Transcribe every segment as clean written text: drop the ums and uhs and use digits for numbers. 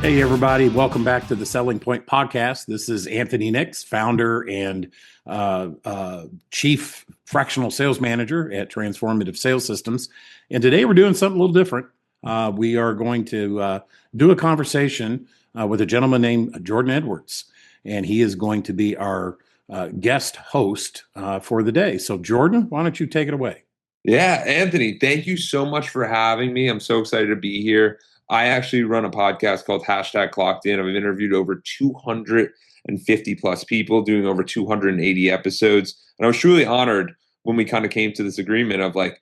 Hey, everybody. Welcome back to the Selling Point Podcast. This is Anthony Nix, founder and chief fractional sales manager at Transformative Sales Systems. And today we're doing something a little different. We are going to do a conversation with a gentleman named Jordan Edwards, and he is going to be our guest host for the day. So, Jordan, why don't you take it away? Yeah, Anthony, thank you so much for having me. I'm so excited to be here. I actually run a podcast called Clocked In. I've interviewed over 250 plus people, doing over 280 episodes. And I was truly honored when we kind of came to this agreement of like,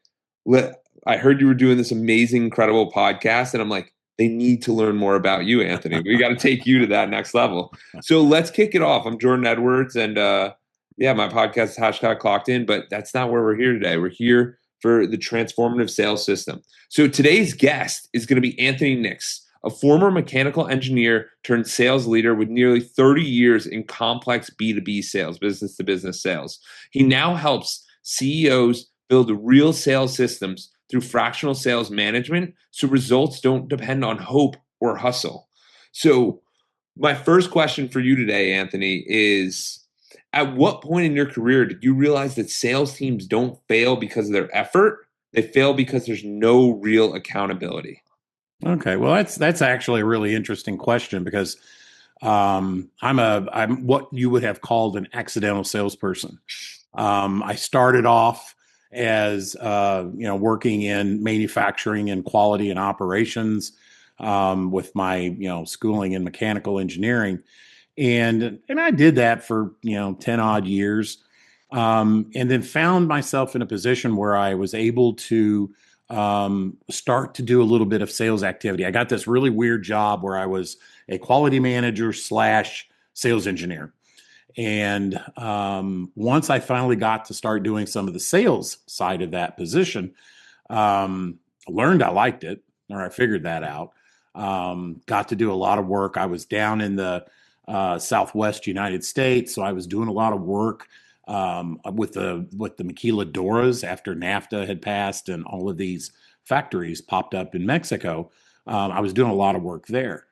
I heard you were doing this amazing, incredible podcast. And I'm like, they need to learn more about you, Anthony. We got to take you to that next level. So let's kick it off. I'm Jordan Edwards. And yeah, my podcast is Clocked In, but that's not where we're here today. We're here for the Transformative Sales System. So today's guest is going to be Anthony Nix, a former mechanical engineer turned sales leader with nearly 30 years in complex B2B sales, business-to-business sales. He now helps CEOs build real sales systems through fractional sales management so results don't depend on hope or hustle. So my first question for you today, Anthony, is at what point in your career did you realize that sales teams don't fail because of their effort? They fail because there's no real accountability. Okay, well, that's actually a really interesting question because I'm what you would have called an accidental salesperson. I started off as working in manufacturing and quality and operations with my schooling in mechanical engineering. And I did that for 10 odd years, and then found myself in a position where I was able to start to do a little bit of sales activity. I got this really weird job where I was a quality manager slash sales engineer. And once I finally got to start doing some of the sales side of that position, I learned I liked it, or I figured that out. Got to do a lot of work. I was down in the Southwest United States. So I was doing a lot of work with the maquiladoras after NAFTA had passed and all of these factories popped up in Mexico. I was doing a lot of work there.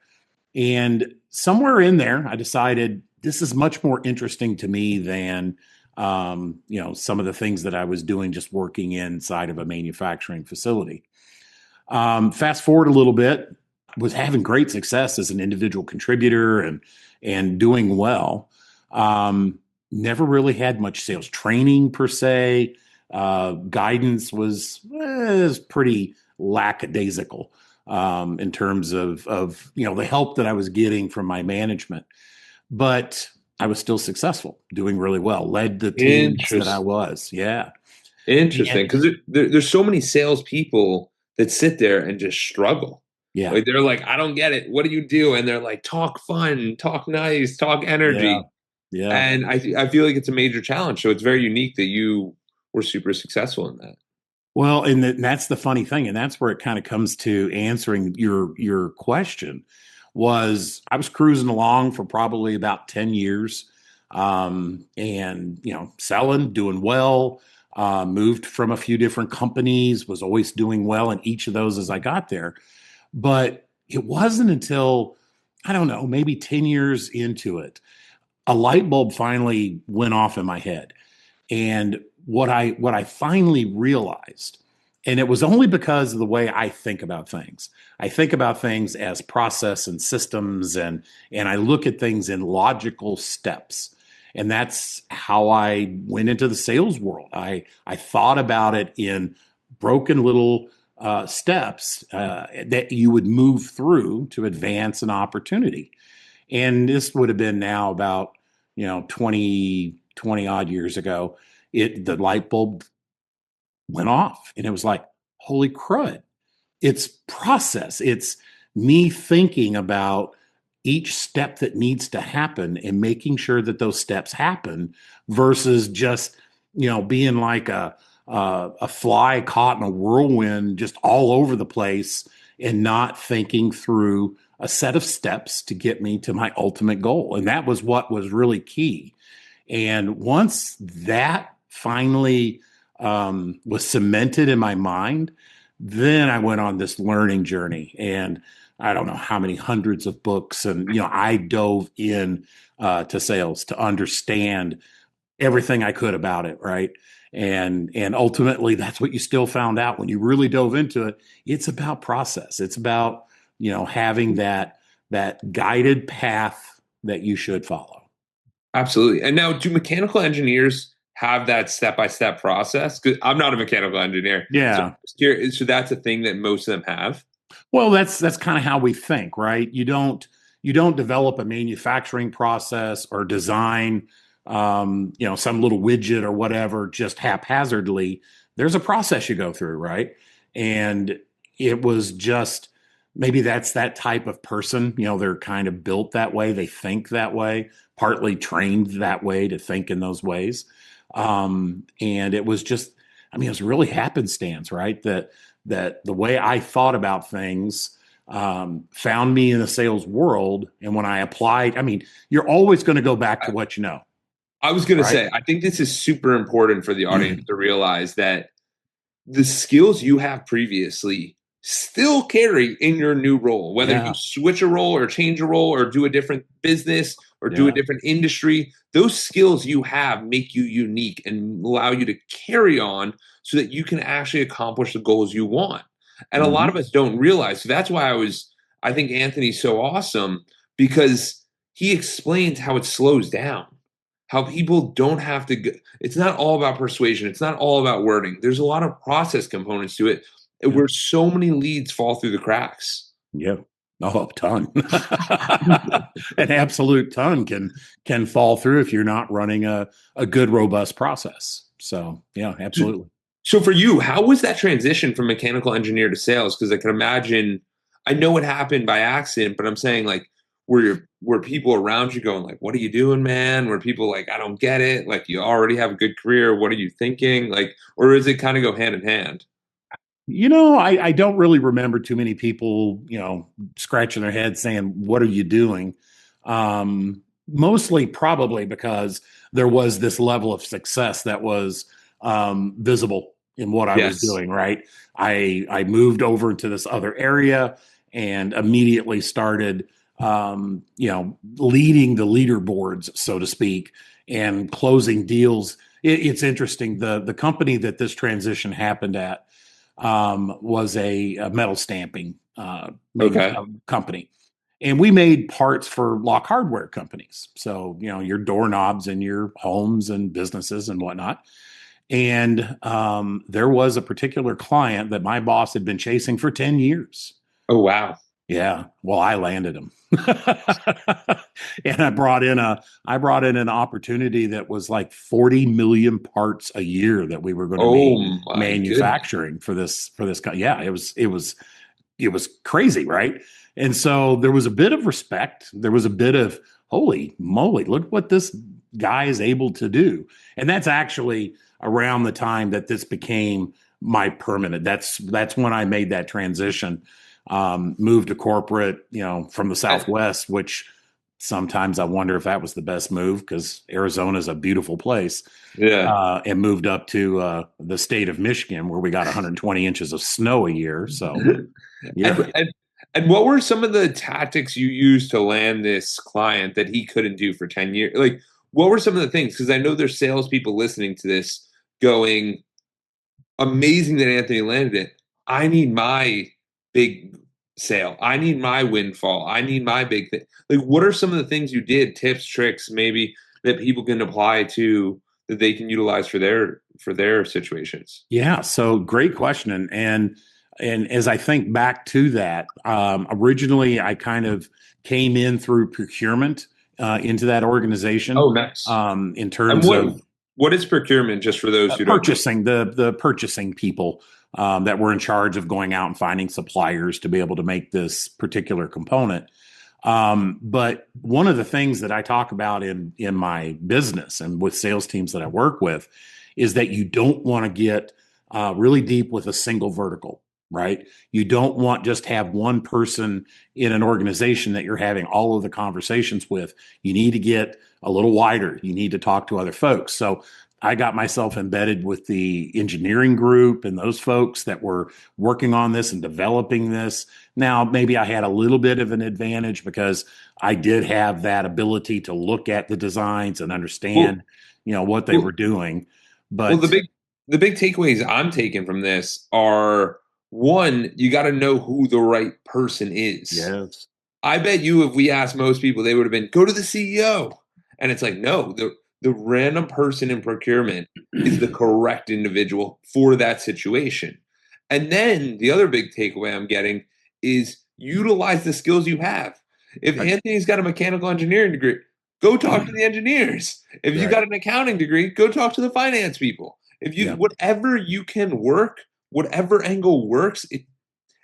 And somewhere in there, I decided this is much more interesting to me than some of the things that I was doing just working inside of a manufacturing facility. Fast forward a little bit, was having great success as an individual contributor and doing well. Never really had much sales training per se. Guidance was pretty lackadaisical in terms of the help that I was getting from my management. But I was still successful, doing really well, led the teams that I was. Yeah. Interesting. Because there's so many salespeople that sit there and just struggle. Yeah. Like they're like, I don't get it. What do you do? And they're like, talk fun, talk nice, talk energy. Yeah. And I feel like it's a major challenge. So it's very unique that you were super successful in that. Well, and that's the funny thing, and that's where it kind of comes to answering your question. Was I was cruising along for probably about 10 years, and selling, doing well. Moved from a few different companies, was always doing well in each of those as I got there. But it wasn't until, I don't know, maybe 10 years into it, a light bulb finally went off in my head. And what I finally realized, and it was only because of the way I think about things. I think about things as process and systems, and I look at things in logical steps. And that's how I went into the sales world. I thought about it in broken little steps that you would move through to advance an opportunity. And this would have been now about 20 odd years ago. The light bulb went off, and it was like, holy crud. It's process. It's me thinking about each step that needs to happen and making sure that those steps happen versus just, being like a fly caught in a whirlwind, just all over the place and not thinking through a set of steps to get me to my ultimate goal. And that was what was really key. And once that finally was cemented in my mind, then I went on this learning journey and I don't know how many hundreds of books, and I dove in to sales to understand everything I could about it, right? And ultimately, that's what you still found out when you really dove into it. It's about process. It's about having that guided path that you should follow. Absolutely. And now, do mechanical engineers have that step-by-step process? 'Cause I'm not a mechanical engineer. So, Yeah. so that's a thing that most of them have. Well, that's kind of how we think, right? You don't develop a manufacturing process or design some little widget or whatever just haphazardly. There's a process you go through, right? And it was just maybe that's that type of person. They're kind of built that way. They think that way, partly trained that way to think in those ways. And it was just, I mean, it was really happenstance, right? That the way I thought about things found me in the sales world. And when I applied, I mean, you're always going to go back to what you know, I was going to right? say, I think this is super important for the audience to realize that the skills you have previously still carry in your new role, whether you Yeah, switch a role or change a role or do a different business or do a yeah, different industry. Those skills you have make you unique and allow you to carry on so that you can actually accomplish the goals you want. And a lot of hmm, us don't realize. So that's why I think Anthony's so awesome because he explains how it slows down, how people don't have to go, it's not all about persuasion. It's not all about wording. There's a lot of process components to it yeah, where so many leads fall through the cracks. yeah. Oh, a ton. An absolute ton can fall through if you're not running a good, robust process. So yeah, absolutely. So for you, how was that transition from mechanical engineer to sales? Because I can imagine, I know it happened by accident, but I'm saying like, were people around you going like, "What are you doing, man?" Were people like, "I don't get it"? Like, you already have a good career. What are you thinking? Like, or is it kind of go hand in hand? I don't really remember too many people, scratching their head saying, "What are you doing?" Mostly probably because there was this level of success that was visible in what I was Yes. doing, right? I moved over into this other area and immediately started, leading the leaderboards, so to speak, and closing deals. It's interesting. The company that this transition happened at was a metal stamping Okay. company. And we made parts for lock hardware companies. So, your doorknobs in your homes and businesses and whatnot. And there was a particular client that my boss had been chasing for 10 years. Oh wow. Yeah. Well, I landed him. And I brought in an opportunity that was like 40 million parts a year that we were going to Oh be my goodness. manufacturing for this. Yeah, it was crazy, right? And so there was a bit of respect. There was a bit of holy moly, look what this guy is able to do. And that's actually around the time that this became my permanent. That's when I made that transition. Moved to corporate, from the Southwest, which sometimes I wonder if that was the best move because Arizona is a beautiful place. Yeah. And moved up to the state of Michigan, where we got 120 inches of snow a year. So, yeah. And, and and what were some of the tactics you used to land this client that he couldn't do for 10 years? Like, what were some of the things? Because I know there's salespeople listening to this going, amazing that Anthony landed it. I need my big sale. I need my windfall. I need my big thing. Like, what are some of the things you did, tips, tricks, maybe that people can apply to that they can utilize for their situations? Yeah, so great question, and as I think back to that, originally I kind of came in through procurement into that organization Oh, nice. in And terms of what is procurement? Just for those who don't know. purchasing the purchasing people that were in charge of going out and finding suppliers to be able to make this particular component. But one of the things that I talk about in my business and with sales teams that I work with is that you don't want to get really deep with a single vertical, right? You don't want just have one person in an organization that you're having all of the conversations with. You need to get a little wider. You need to talk to other folks. So I got myself embedded with the engineering group and those folks that were working on this and developing this. Now, maybe I had a little bit of an advantage because I did have that ability to look at the designs and Well, understand, what they well, were doing. well, But the big takeaways I'm taking from this are, one, you got to know who the right person is. yes, I bet you if we asked most people, they would have been go to the CEO. And it's like, no, the random person in procurement is the correct individual for that situation. And then the other big takeaway I'm getting is utilize the skills you have. If right, Anthony's got a mechanical engineering degree, go talk to the engineers. If you right, got an accounting degree, go talk to the finance people. If you yeah, whatever you can work, whatever angle works,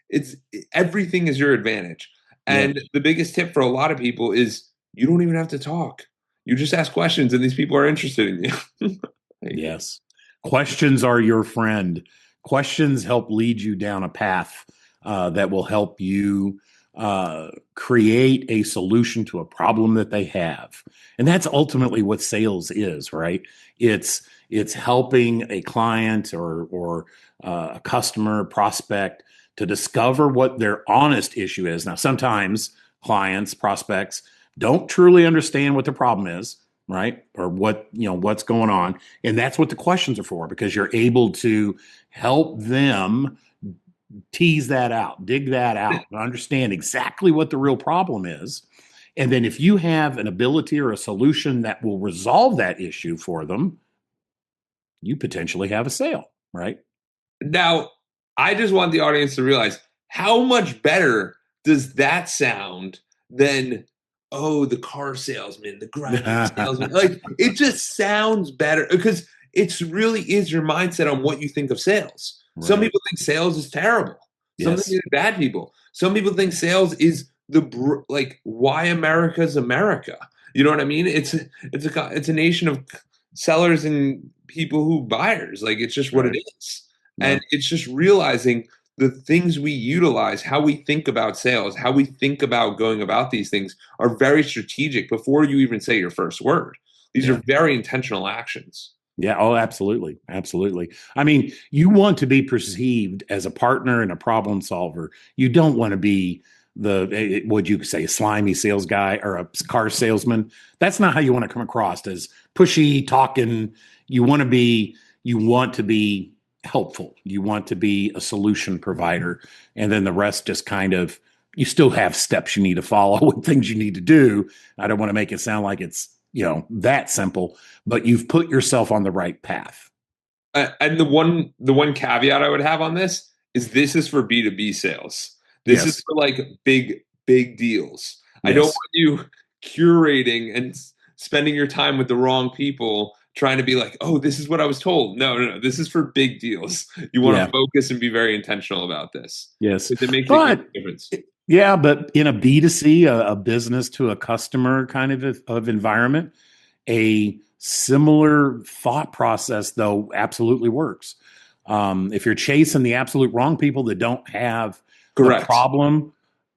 it's everything is your advantage. yeah, And the biggest tip for a lot of people is you don't even have to talk. You just ask questions and these people are interested in you. Like, yes. Questions are your friend. Questions help lead you down a path that will help you create a solution to a problem that they have. And that's ultimately what sales is, right? It's helping a client or a customer prospect to discover what their honest issue is. Now, sometimes clients, prospects don't truly understand what the problem is, right? Or what's going on. And that's what the questions are for, because you're able to help them tease that out, dig that out, and understand exactly what the real problem is. And then if you have an ability or a solution that will resolve that issue for them, you potentially have a sale, right? now, I just want the audience to realize how much better does that sound than, oh, the car salesman, the grimy salesman. Like it just sounds better because it's really is your mindset on what you think of sales. Some Right. people think sales is terrible. Some think Yes. they're bad people. Some people think sales is like why America's America. You know what I mean? It's a nation of sellers and people who buyers. Like it's just what it Right. is. Yeah. And it's just realizing the things we utilize, how we think about sales, how we think about going about these things are very strategic before you even say your first word. These Yeah. are very intentional actions. Yeah. Oh, absolutely. Absolutely. I mean, you want to be perceived as a partner and a problem solver. You don't want to be would you say, a slimy sales guy or a car salesman. That's not how you want to come across, as pushy, talking. You want to be helpful. You want to be a solution provider. And then the rest just kind of, you still have steps you need to follow and things you need to do. I don't want to make it sound like it's, that simple, but you've put yourself on the right path. And the one caveat I would have on this is for B2B sales. This is Yes. for like big deals. I don't Yes. want you curating and spending your time with the wrong people trying to be like, "Oh, this is what I was told." No, no, no. This is for big deals. You want to Yeah. focus and be very intentional about this Yes. because it makes a huge But difference. yeah, but in a B2C, a business to a customer kind of environment, a similar thought process, though, absolutely works. If you're chasing the absolute wrong people that don't have the Correct. problem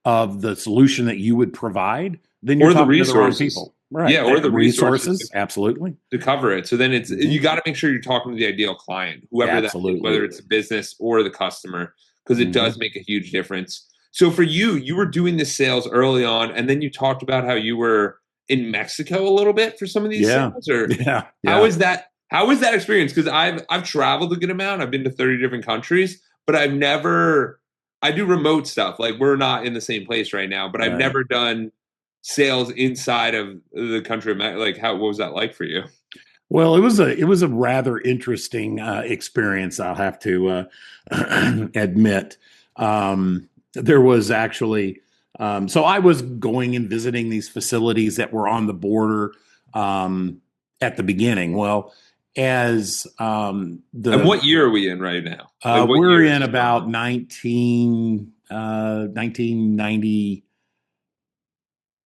of the solution that you would provide, then you're Or the talking to the wrong resources. people. Right. Yeah, or the resources Resources, absolutely. to cover it. So then Hmm. you got to make sure you're talking to the ideal client, whoever that is, whether Absolutely. it's a business or the customer, because it Hmm. does make a huge difference. So for you, you were doing this sales early on, and then you talked about how you were in Mexico a little bit for some of these Yeah. sales, or Yeah. how Yeah. is that? How was that experience? Because I've traveled a good amount. I've been to 30 different countries, but I've never. I do remote stuff. Like we're not in the same place right now, but I've Right. never done sales inside of the country. Like how what was that like for you? Well, it was a rather interesting experience. I'll have to admit. There was actually, so I was going and visiting these facilities that were on the border at the beginning. Well, as And the what year are we in right now? Like what we're year is in this going about on? 1990,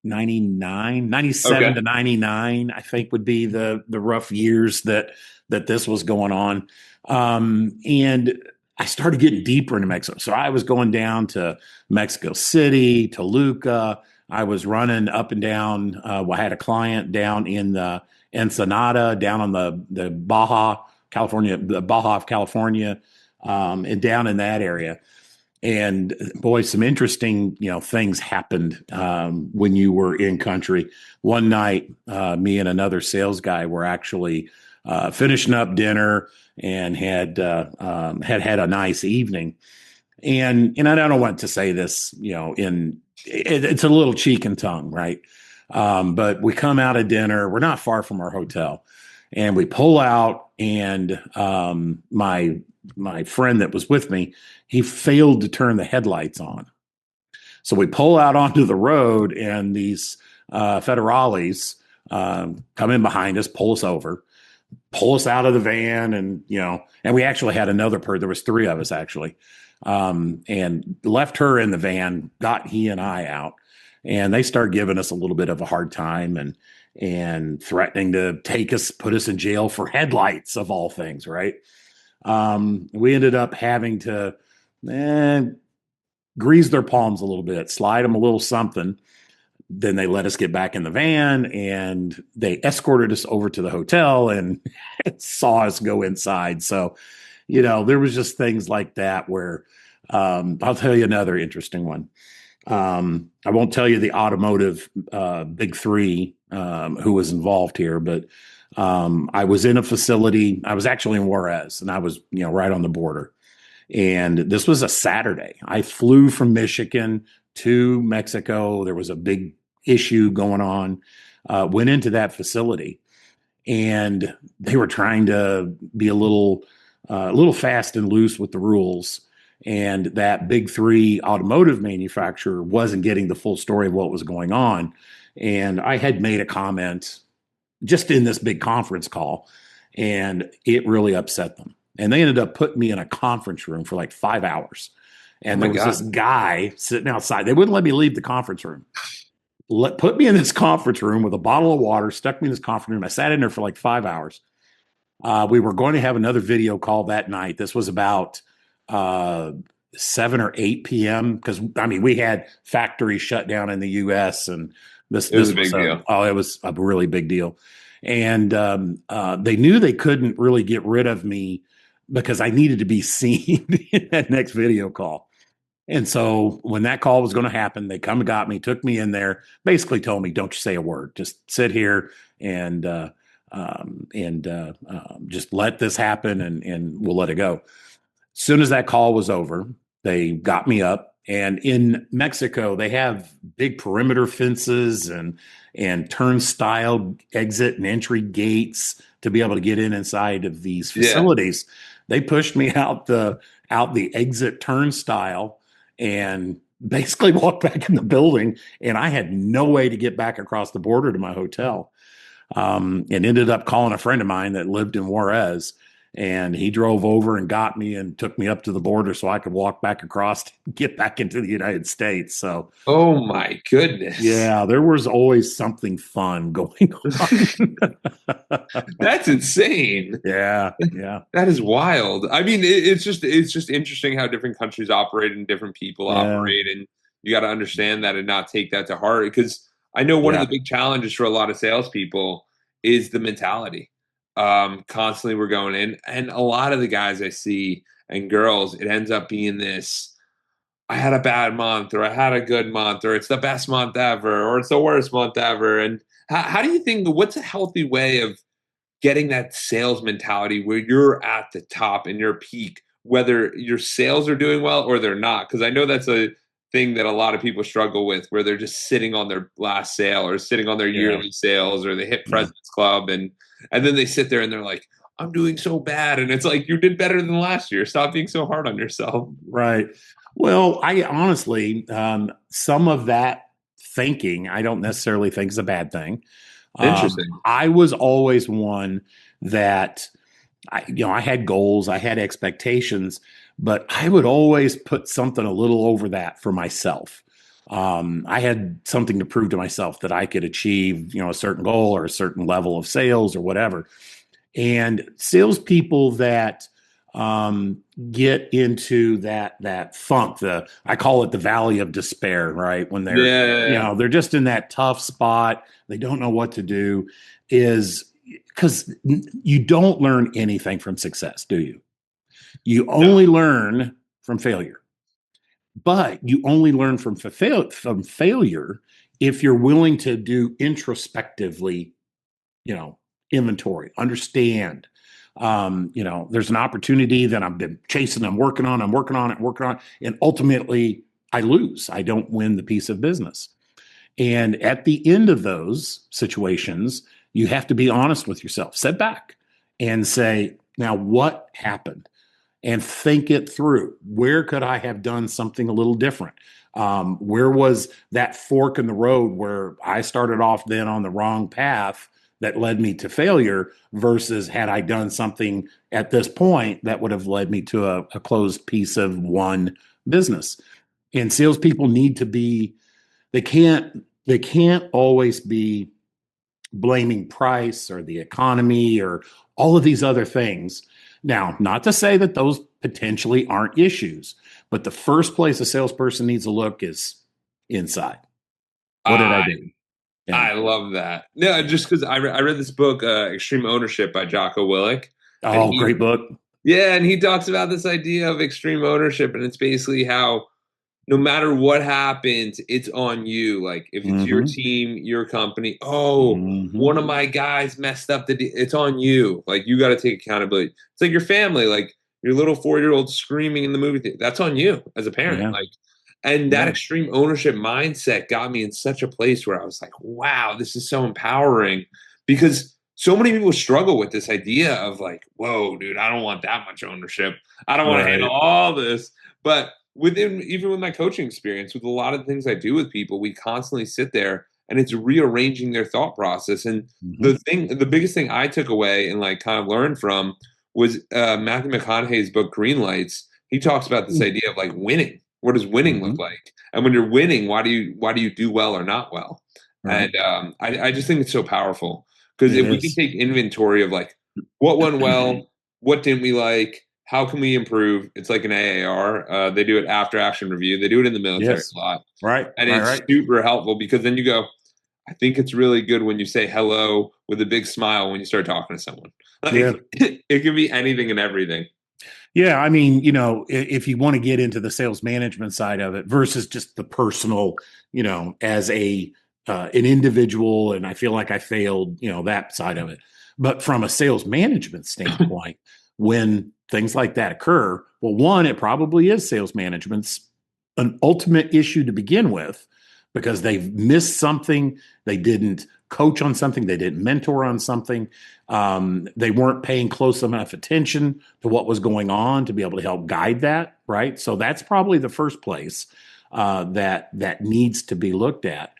99, 97 Okay. to 99, I think, would be the rough years that this was going on. And I started getting deeper into Mexico. So I was going down to Mexico City, Toluca. I was running up and down. I had a client down Ensenada, down on the Baja, California, the Baja of California, and down in that area. And boy, some interesting, things happened when you were in country. One night, me and another sales guy were actually finishing up dinner and had a nice evening. And I don't want to say this, it's a little cheek and tongue, right? But we come out of dinner. We're not far from our hotel, and we pull out, and my friend that was with me, he failed to turn the headlights on. So we pull out onto the road, and these federales come in behind us, pull us over, pull us out of the van, and we actually had another there was three of us actually, and left her in the van, got he and I out, and they started giving us a little bit of a hard time and threatening to put us in jail for headlights of all things, right? We ended up having to grease their palms a little bit, slide them a little something. Then they let us get back in the van, and they escorted us over to the hotel and saw us go inside. So, there was just things like that where I'll tell you another interesting one. I won't tell you the automotive big three who was involved here, but I was in a facility. I was actually in Juarez, and I was, right on the border. And this was a Saturday. I flew from Michigan to Mexico. There was a big issue going on. Went into that facility, and they were trying to be a little fast and loose with the rules. And that big three automotive manufacturer wasn't getting the full story of what was going on. And I had made a comment just in this big conference call, and it really upset them. And they ended up putting me in a conference room for like 5 hours. And there was this guy sitting outside. They wouldn't let me leave the conference room. Put me in this conference room with a bottle of water, stuck me in this conference room. I sat in there for like 5 hours. We were going to have another video call that night. This was about 7 or 8 p.m. because we had factories shut down in the U.S. and this was a big deal. It was a really big deal. And they knew they couldn't really get rid of me because I needed to be seen in that next video call. And so when that call was going to happen, they come and got me, took me in there, basically told me, "Don't you say a word. Just sit here and just let this happen, and we'll let it go." As soon as that call was over, they got me up. And in Mexico, they have big perimeter fences and turnstile exit and entry gates to be able to get inside of these facilities. Yeah. They pushed me out the exit turnstile and basically walked back in the building. And I had no way to get back across the border to my hotel. And ended up calling a friend of mine that lived in Juarez. And he drove over and got me and took me up to the border so I could walk back across and get back into the United States. So, oh my goodness. Yeah, there was always something fun going on. That's insane. Yeah. That is wild. It's just interesting how different countries operate and different people operate. And you got to understand that and not take that to heart. Because I know one of the big challenges for a lot of salespeople is the mentality. Constantly we're going in, and a lot of the guys I see and girls, it ends up being this, I had a bad month, or I had a good month, or it's the best month ever, or it's the worst month ever. And how do you think, what's a healthy way of getting that sales mentality where you're at the top and your peak, whether your sales are doing well or they're not? Because I know that's a thing that a lot of people struggle with, where they're just sitting on their last sale or sitting on their yearly sales, or they hit President's Club, and then they sit there and they're like, "I'm doing so bad." And it's like, you did better than last year. Stop being so hard on yourself. Right. Well, I honestly, some of that thinking, I don't necessarily think is a bad thing. Interesting. I was always one that I had goals, I had expectations, but I would always put something a little over that for myself. I had something to prove to myself that I could achieve, a certain goal or a certain level of sales or whatever. And salespeople that get into that funk, I call it the valley of despair, right? When they're, they're just in that tough spot, they don't know what to do, is because you don't learn anything from success, do you? You only learn from failure, but you only learn from failure if you're willing to do introspectively, you know, inventory, understand. There's an opportunity that I've been chasing, I'm working on, and ultimately I lose. I don't win the piece of business. And at the end of those situations, you have to be honest with yourself, sit back and say, now what happened? And think it through. Where could I have done something a little different? Where was that fork in the road where I started off then on the wrong path that led me to failure versus had I done something at this point that would have led me to a closed piece of one business? And salespeople need to be, they can't always be blaming price or the economy or all of these other things. Now, not to say that those potentially aren't issues, but the first place a salesperson needs to look is inside. What did I I do? Yeah. I love that. No, just because I read this book, Extreme Ownership by Jocko Willink, and Oh, great book. and he talks about this idea of extreme ownership, and it's basically how no matter what happens, it's on you. Like if it's your Mm-hmm. team, your company, oh, Mm-hmm. one of my guys messed up it's on you. Like you got to take accountability. It's like your family, like your little 4-year old screaming in the movie theater. That's on you as a parent. Yeah. Like, and that Yeah. extreme ownership mindset got me in such a place where I was like, wow, this is so empowering because so many people struggle with this idea of like, whoa, dude, I don't want that much ownership. I don't want to handle Right. all this. But even with my coaching experience, with a lot of the things I do with people, we constantly sit there and it's rearranging their thought process. And Mm-hmm. the biggest thing I took away and like kind of learned from was Matthew McConaughey's book Green Lights. He talks about this idea of like winning. What does winning Mm-hmm. look like? And when you're winning, why do you do well or not well? Right. And I just think it's so powerful because It if we can is. take inventory of like what went well, what didn't we like, how can we improve? It's like an AAR. They do it after action review. They do it in the military Yes. a lot, Right. and Right. it's Right. super helpful because then you go. I think it's really good when you say hello with a big smile when you start talking to someone. Yeah. Like it can be anything and everything. Yeah, I mean, if you want to get into the sales management side of it versus just the personal, as an individual, and I feel like I failed, that side of it. But from a sales management standpoint, when things like that occur, well, one, it probably is sales management's an ultimate issue to begin with because they've missed something, they didn't coach on something, they didn't mentor on something, they weren't paying close enough attention to what was going on to be able to help guide that, right? So that's probably the first place that needs to be looked at.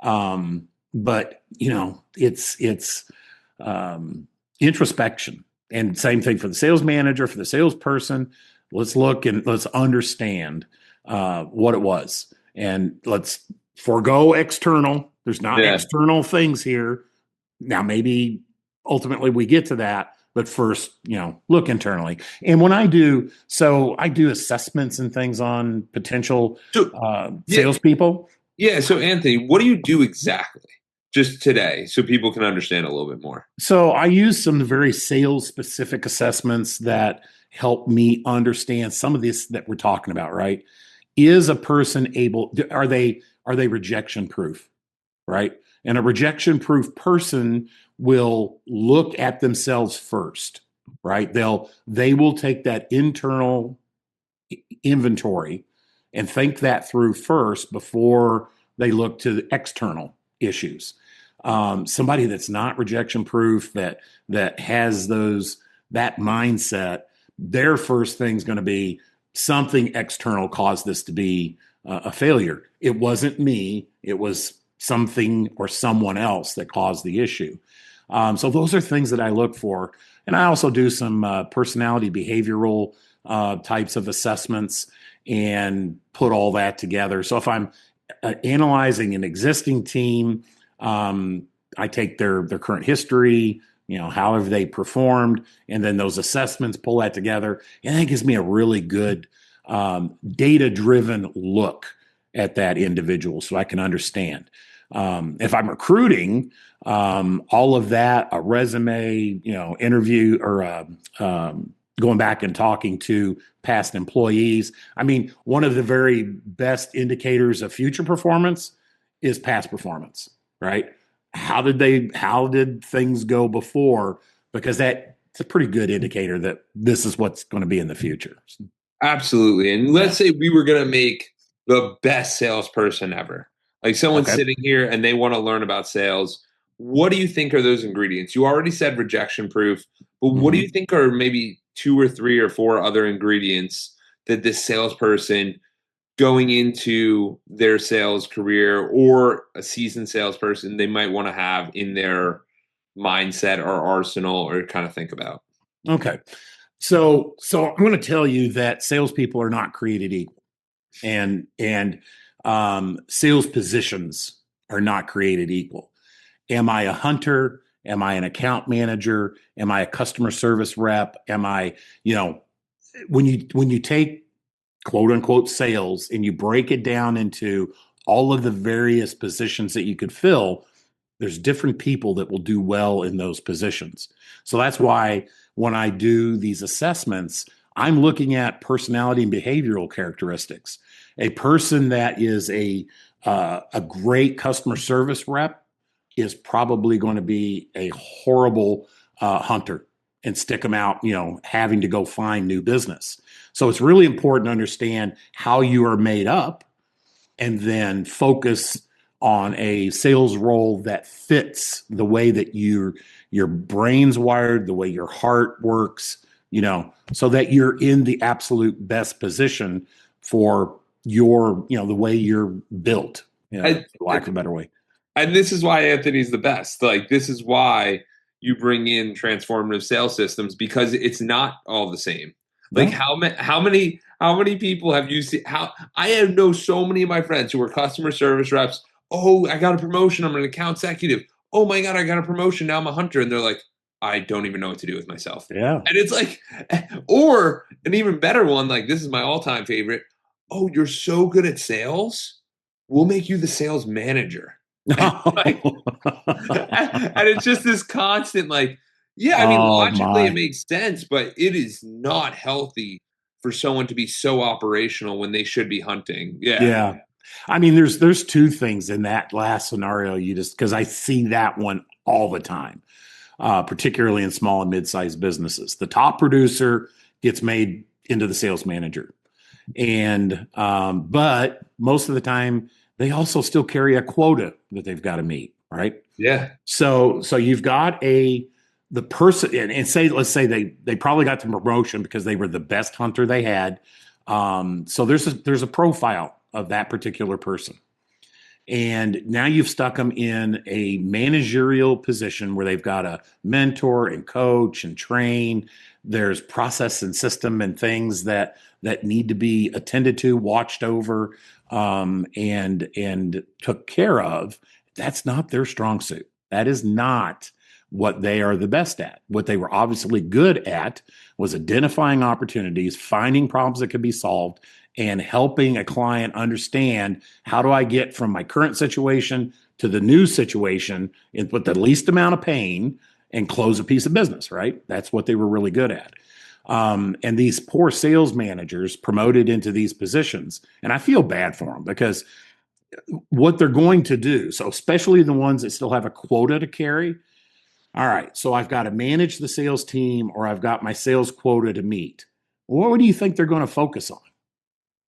But it's introspection, and same thing for the sales manager, for the salesperson. Let's look and let's understand what it was, and let's forego external. There's not Yeah. external things here. Now, maybe ultimately we get to that, but first, look internally. And when I do assessments and things on potential So yeah, salespeople. yeah. So Anthony, what do you do exactly just today so people can understand a little bit more? So I use some very sales specific assessments that help me understand some of this that we're talking about, right? Is a person able, are they rejection proof? Right? And a rejection proof person will look at themselves first, right? They will take that internal inventory and think that through first before they look to the external issues. Somebody that's not rejection proof, that has that mindset, their first thing is going to be something external caused this to be a failure. It wasn't me. It was something or someone else that caused the issue. So those are things that I look for. And I also do some personality behavioral types of assessments and put all that together. So if I'm analyzing an existing team, I take their current history, how have they performed, and then those assessments, pull that together, and that gives me a really good data-driven look at that individual, so I can understand. If I'm recruiting, all of that, a resume, interview or going back and talking to past employees. I mean, one of the very best indicators of future performance is past performance, right? How did things go before? Because it's a pretty good indicator that this is what's going to be in the future. Absolutely. And Yeah. let's say we were going to make the best salesperson ever. Like someone's Okay. sitting here and they want to learn about sales. What do you think are those ingredients? You already said rejection proof, but what do you Mhm. think are maybe two or three or four other ingredients that this salesperson going into their sales career or a seasoned salesperson they might want to have in their mindset or arsenal or kind of think about? Okay. So I'm going to tell you that salespeople are not created equal, and sales positions are not created equal. Am I a hunter? Am I an account manager? Am I a customer service rep? Am I, when you take quote unquote sales and you break it down into all of the various positions that you could fill, there's different people that will do well in those positions. So that's why when I do these assessments, I'm looking at personality and behavioral characteristics. A person that is a great customer service rep is probably going to be a horrible hunter and stick them out, having to go find new business. So it's really important to understand how you are made up and then focus on a sales role that fits the way that your brain's wired, the way your heart works, so that you're in the absolute best position for the way you're built, I, for lack of a better way. And this is why Anthony's the best. Like, this is why you bring in transformative sales systems because it's not all the same. Like, No. how many people have you seen? How I have know so many of my friends who are customer service reps. Oh, I got a promotion. I'm an account executive. Oh my God, I got a promotion. Now I'm a hunter. And they're like, I don't even know what to do with myself. Yeah. And it's like, or an even better one, like this is my all-time favorite. Oh, you're so good at sales. We'll make you the sales manager. And like, and it's just this constant, like, yeah, I mean, Oh logically it my. makes sense, but it is not healthy for someone to be so operational when they should be hunting. Yeah. Yeah. I mean, there's two things in that last scenario you just because I see that one all the time, particularly in small and mid-sized businesses. The top producer gets made into the sales manager. And but most of the time they also still carry a quota that they've got to meet, right? Yeah. So you've got the person and say let's say they probably got the promotion because they were the best hunter they had. So there's a profile of that particular person. And now you've stuck them in a managerial position where they've got to mentor and coach and train. There's process and system and things that need to be attended to, watched over, and took care of. That's not their strong suit. That is not what they are the best at. What they were obviously good at was identifying opportunities, finding problems that could be solved, and helping a client understand how do I get from my current situation to the new situation with the least amount of pain and close a piece of business, right? That's what they were really good at. And these poor sales managers promoted into these positions, and I feel bad for them because what they're going to do, so especially the ones that still have a quota to carry. All right, so I've got to manage the sales team or I've got my sales quota to meet. What do you think they're going to focus on?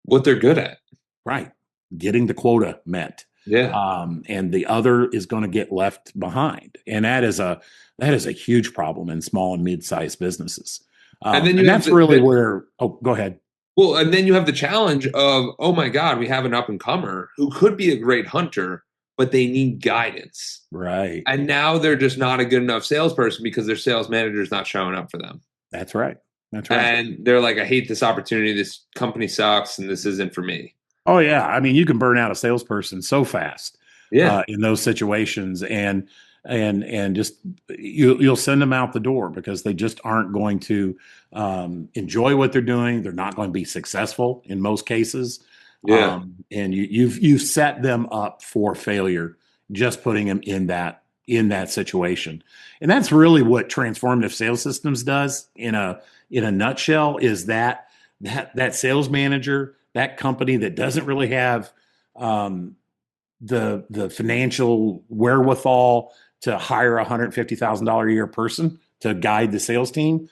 What they're good at. Right. Getting the quota met. Yeah. And the other is going to get left behind. And that is a huge problem in small and mid-sized businesses. And then And you have that's really where, oh, go ahead. well, and then you have the challenge of, oh my God, we have an up and comer who could be a great hunter, but they need guidance. Right. And now they're just not a good enough salesperson because their sales manager is not showing up for them. That's right. That's right. And they're like, I hate this opportunity. This company sucks and this isn't for me. Oh yeah, I mean you can burn out a salesperson so fast Yeah. in those situations, and just you'll send them out the door because they just aren't going to enjoy what they're doing. They're not going to be successful in most cases, Yeah. and you've set them up for failure just putting them in that situation. And that's really what transformative sales systems does in a nutshell, is that sales manager, that company that doesn't really have um, the financial wherewithal to hire a $150,000 a year person to guide the sales team.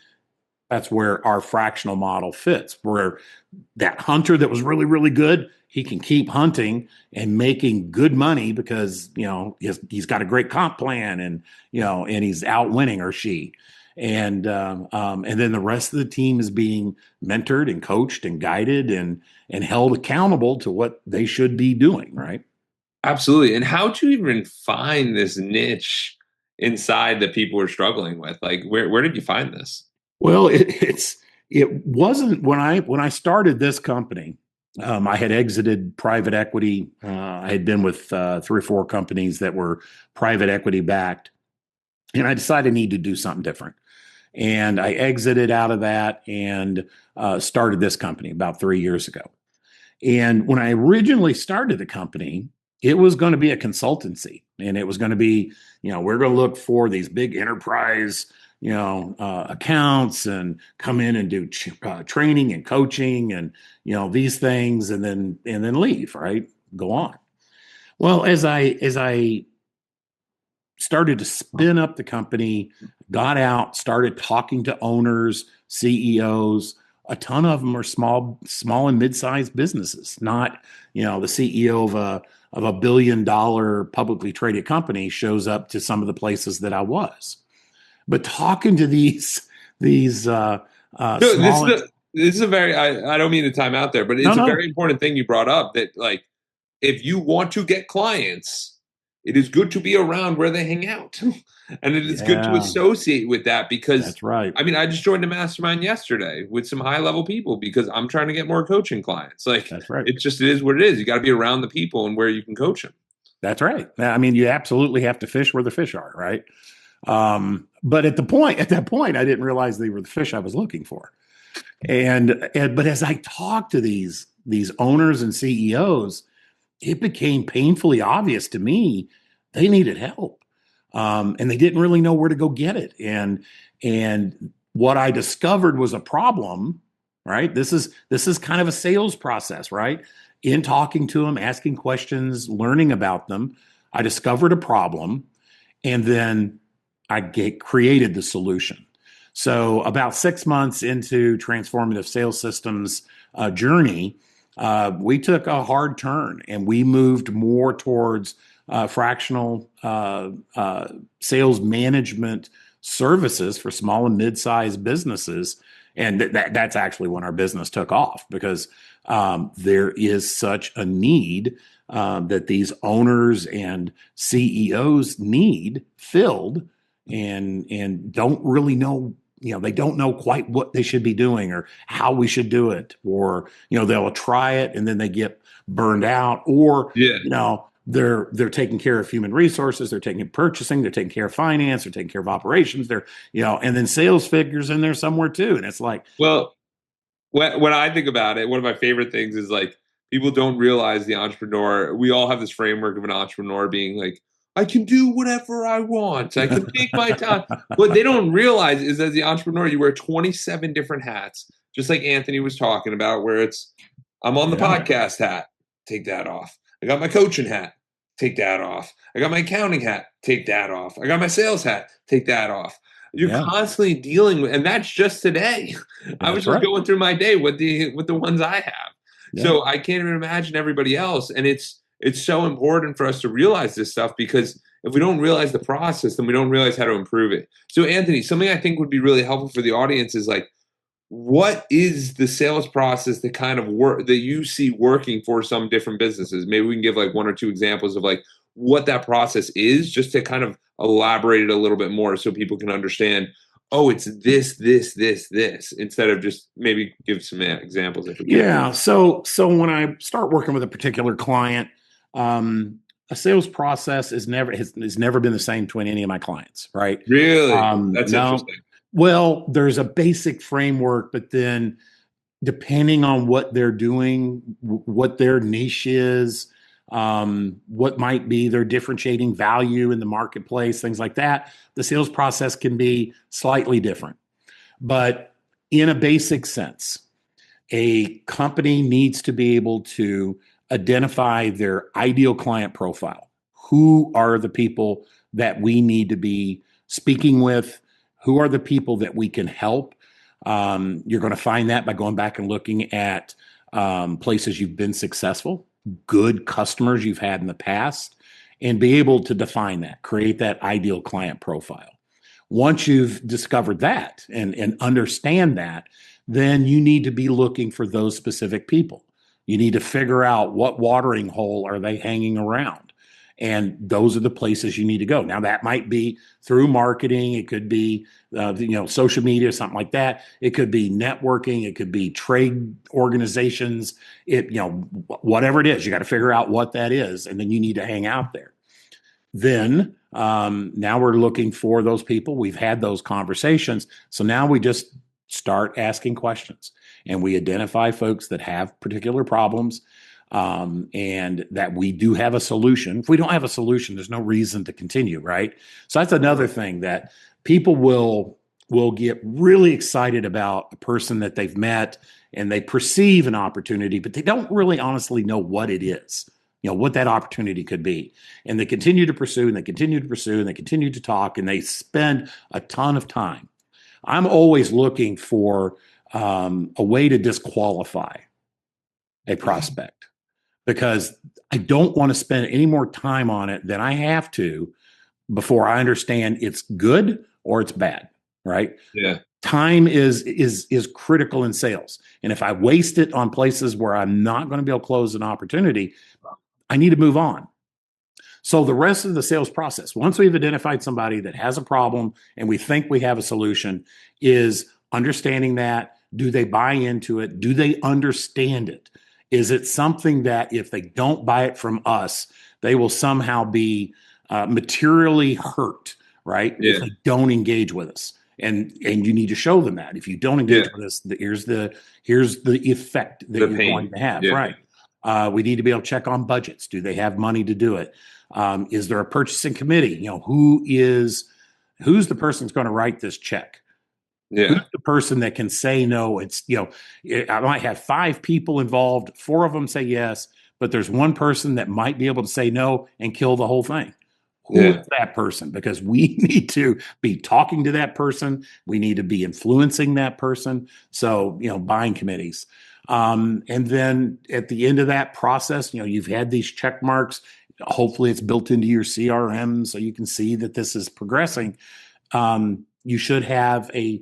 That's where our fractional model fits, where that hunter that was really, really good, he can keep hunting and making good money because, he's got a great comp plan, and he's out winning, or she. And then the rest of the team is being mentored and coached and guided and held accountable to what they should be doing, right? Absolutely. And how do you even find this niche inside that people are struggling with? Like, where did you find this? Well, it wasn't when I started this company. I had exited private equity. I had been with 3 or 4 companies that were private equity backed, and I decided I need to do something different. And I exited out of that and started this company about 3 years ago. And when I originally started the company, it was going to be a consultancy, and it was going to be, we're going to look for these big enterprise, accounts, and come in and do training and coaching and, these things, and then leave, right? Go on. Well, as I started to spin up the company, got out, started talking to owners, CEOs. A ton of them are small and mid-sized businesses, not, the CEO of a $1 billion publicly traded company shows up to some of the places that I was. But talking to these No, small, this is a very, I don't mean to time out there, but no, it's a no, very important thing you brought up, that like, if you want to get clients, it is good to be around where they hang out. And it is good to yeah, associate with that, because that's right, I mean, I just joined a mastermind yesterday with some high level people because I'm trying to get more coaching clients. Like, that's right. it is what it is. You got to be around the people and where you can coach them. That's right. I mean, you absolutely have to fish where the fish are, right? But at that point, I didn't realize they were the fish I was looking for. But as I talked to these owners and CEOs, it became painfully obvious to me they needed help, and they didn't really know where to go get it. And what I discovered was a problem. Right. This is kind of a sales process, right? In talking to them, asking questions, learning about them, I discovered a problem, and then created the solution. So about 6 months into transformative sales systems journey, we took a hard turn and we moved more towards fractional sales management services for small and mid-sized businesses. And that's actually when our business took off, because there is such a need that these owners and CEOs need filled, and don't really know, they don't know quite what they should be doing or how we should do it, or they'll try it and then they get burned out, or Yeah. they're taking care of human resources, they're taking purchasing, they're taking care of finance, they're taking care of operations, they're and then sales figures in there somewhere too, and it's like, Well, when I think about it, one of my favorite things is like, people don't realize the entrepreneur. We all have this framework of an entrepreneur being like, I can do whatever I want. I can take my time. What they don't realize is, as the entrepreneur, you wear 27 different hats, just like Anthony was talking about, where it's, I'm on the yeah, podcast hat, take that off. I got my coaching hat, take that off. I got my accounting hat, take that off. I got my sales hat, take that off. You're yeah, constantly dealing with, and that's just today. I was that's just right, going through my day with the ones I have. yeah. So I can't even imagine everybody else. And it's so important for us to realize this stuff, because if we don't realize the process, then we don't realize how to improve it. So Anthony, something I think would be really helpful for the audience is like, what is the sales process that kind of work that you see working for some different businesses? Maybe we can give like 1 or 2 examples of like what that process is, just to kind of elaborate it a little bit more so people can understand, oh, it's this, instead of just maybe give some examples if we can. Yeah. So when I start working with a particular client, a sales process has never been the same between any of my clients, right? Really? That's No. interesting. Well, there's a basic framework, but then depending on what they're doing, what their niche is, what might be their differentiating value in the marketplace, things like that. The sales process can be slightly different. But in a basic sense, a company needs to be able to identify their ideal client profile. Who are the people that we need to be speaking with? Who are the people that we can help? You're going to find that by going back and looking at places you've been successful, good customers you've had in the past, and be able to define that, create that ideal client profile. Once you've discovered that and understand that, then you need to be looking for those specific people. You need to figure out what watering hole are they hanging around. And those are the places you need to go. Now, that might be through marketing. It could be, social media, something like that. It could be networking. It could be trade organizations. Whatever it is, you got to figure out what that is. And then you need to hang out there. Then now we're looking for those people. We've had those conversations. So now we just start asking questions and we identify folks that have particular problems and that we do have a solution. If we don't have a solution, there's no reason to continue, right? So that's another thing that people will get really excited about a person that they've met and they perceive an opportunity, but they don't really honestly know what it is, what that opportunity could be. And they continue to pursue and they continue to pursue and they continue to talk and they spend a ton of time. I'm always looking for a way to disqualify a prospect because I don't want to spend any more time on it than I have to before I understand it's good or it's bad, right? Yeah. Time is critical in sales. And if I waste it on places where I'm not going to be able to close an opportunity, I need to move on. So the rest of the sales process, once we've identified somebody that has a problem and we think we have a solution, is understanding that. Do they buy into it? Do they understand it? Is it something that if they don't buy it from us, they will somehow be materially hurt, right? Yeah. If they don't engage with us. And you need to show them that. If you don't engage with us, here's the effect that you're going to have, right? We need to be able to check on budgets. Do they have money to do it? Is there a purchasing committee? Who's the person that's going to write this check? Yeah. Who's the person that can say no? It's, I might have 5 people involved, 4 of them say yes, but there's one person that might be able to say no and kill the whole thing. Who is that person? Because we need to be talking to that person. We need to be influencing that person. So, buying committees. And then at the end of that process, you've had these check marks. Hopefully it's built into your CRM so you can see that this is progressing. You should have a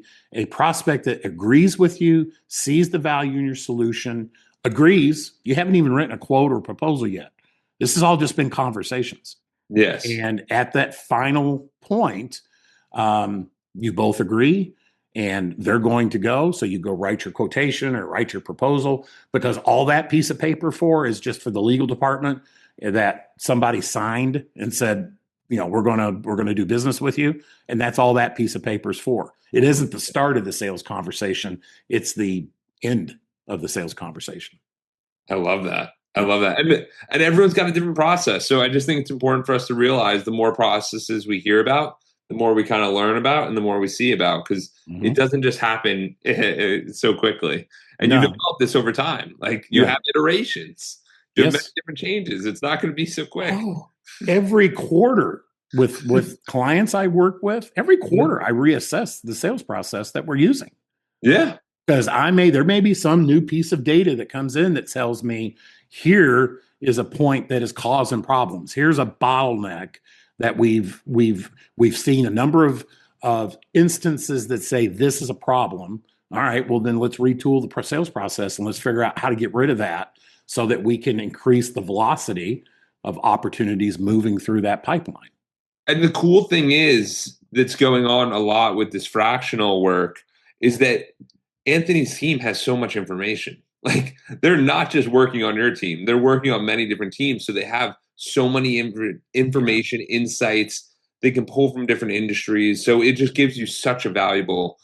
prospect that agrees with you, sees the value in your solution, agrees. You haven't even written a quote or proposal yet. This has all just been conversations. Yes. And at that final point, you both agree and they're going to go. So you go write your quotation or write your proposal because all that piece of paper is just for the legal department that somebody signed and said, we're going to do business with you. And that's all that piece of paper is for. It isn't the start of the sales conversation. It's the end of the sales conversation. I love that. And everyone's got a different process. So I just think it's important for us to realize the more processes we hear about, the more we kind of learn about and the more we see about, because it doesn't just happen so quickly. And you develop this over time. Like you have iterations, you have different changes. It's not going to be so quick. Every quarter with clients I work with, every quarter I reassess the sales process that we're using. Yeah. Because there may be some new piece of data that comes in that tells me here is a point that is causing problems. Here's a bottleneck that we've seen a number of instances that say this is a problem. All right, well then let's retool the sales process and let's figure out how to get rid of that so that we can increase the velocity of opportunities moving through that pipeline. And the cool thing is that's going on a lot with this fractional work is that Anthony's team has so much information. Like they're not just working on your team, they're working on many different teams. So they have so many information, insights they can pull from different industries. So it just gives you such a valuable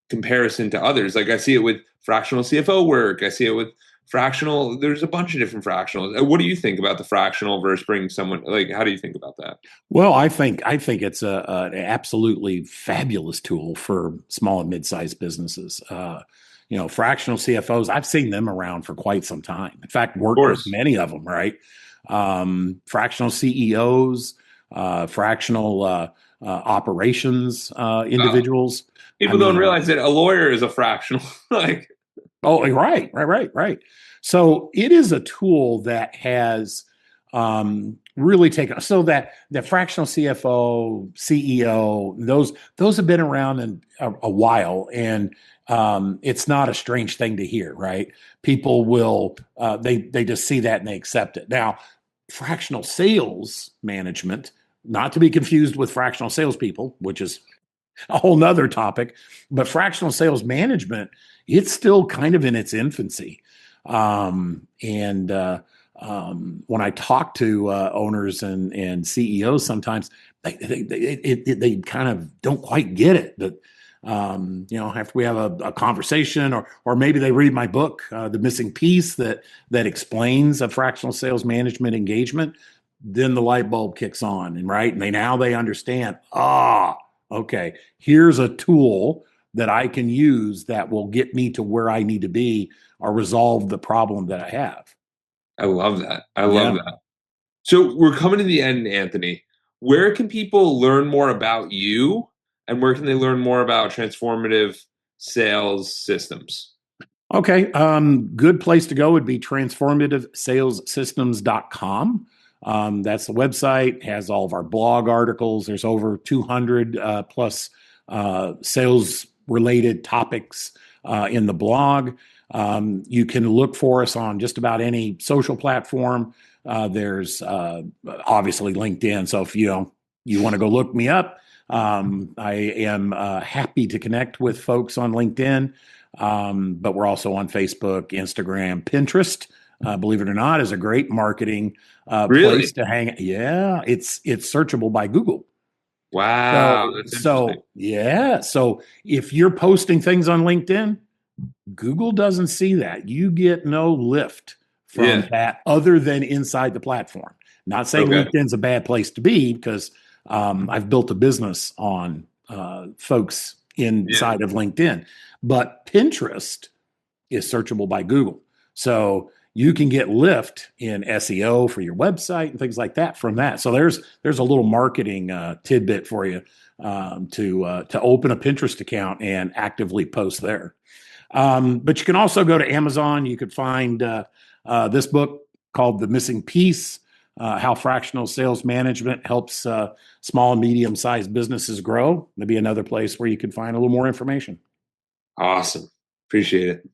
comparison to others. Like I see it with fractional CFO work. I see it with fractional, there's a bunch of different fractionals. What do you think about the fractional versus bringing someone, like, how do you think about that? Well, I think it's an absolutely fabulous tool for small and mid-sized businesses. Fractional CFOs, I've seen them around for quite some time. In fact, Of worked with course. many of them, right? Fractional CEOs, fractional operations Uh, individuals. I People don't mean, realize that a lawyer is a fractional. Like, oh, right. So it is a tool that has really taken so that fractional CFO, CEO, those have been around in a while, and it's not a strange thing to hear, right? People will they just see that and they accept it. Now, fractional sales management, not to be confused with fractional salespeople, which is a whole nother topic. But fractional sales management, it's still kind of in its infancy. And when I talk to owners and CEOs, sometimes they kind of don't quite get it. That after we have a conversation, or maybe they read my book, The Missing Piece, that explains a fractional sales management engagement, then the light bulb kicks on, and right, and they understand. Okay, here's a tool that I can use that will get me to where I need to be or resolve the problem that I have. I love that. I love Yeah. that. So we're coming to the end, Anthony. Where can people learn more about you, and where can they learn more about transformative sales systems? Okay. Good place to go would be transformativesalessystems.com. That's the website, has all of our blog articles. There's over 200 plus sales related topics in the blog. You can look for us on just about any social platform. There's obviously LinkedIn. So if you want to go look me up, I am happy to connect with folks on LinkedIn. But we're also on Facebook, Instagram, Pinterest. Believe it or not, is a great marketing place Really? to hang. Yeah, it's searchable by Google. Wow, So that's interesting. so yeah. So if you're posting things on LinkedIn, Google doesn't see that. You get no lift from Yeah. that other than inside the platform. Not saying Okay. LinkedIn's a bad place to be, because I've built a business on folks Yeah. inside of LinkedIn, but Pinterest is searchable by Google. So you can get lift in SEO for your website and things like that from that. So there's a little marketing tidbit for you, to open a Pinterest account and actively post there. But you can also go to Amazon. You could find this book called The Missing Piece, How Fractional Sales Management Helps Small and Medium Sized Businesses Grow. Maybe another place where you could find a little more information. Awesome. Appreciate it.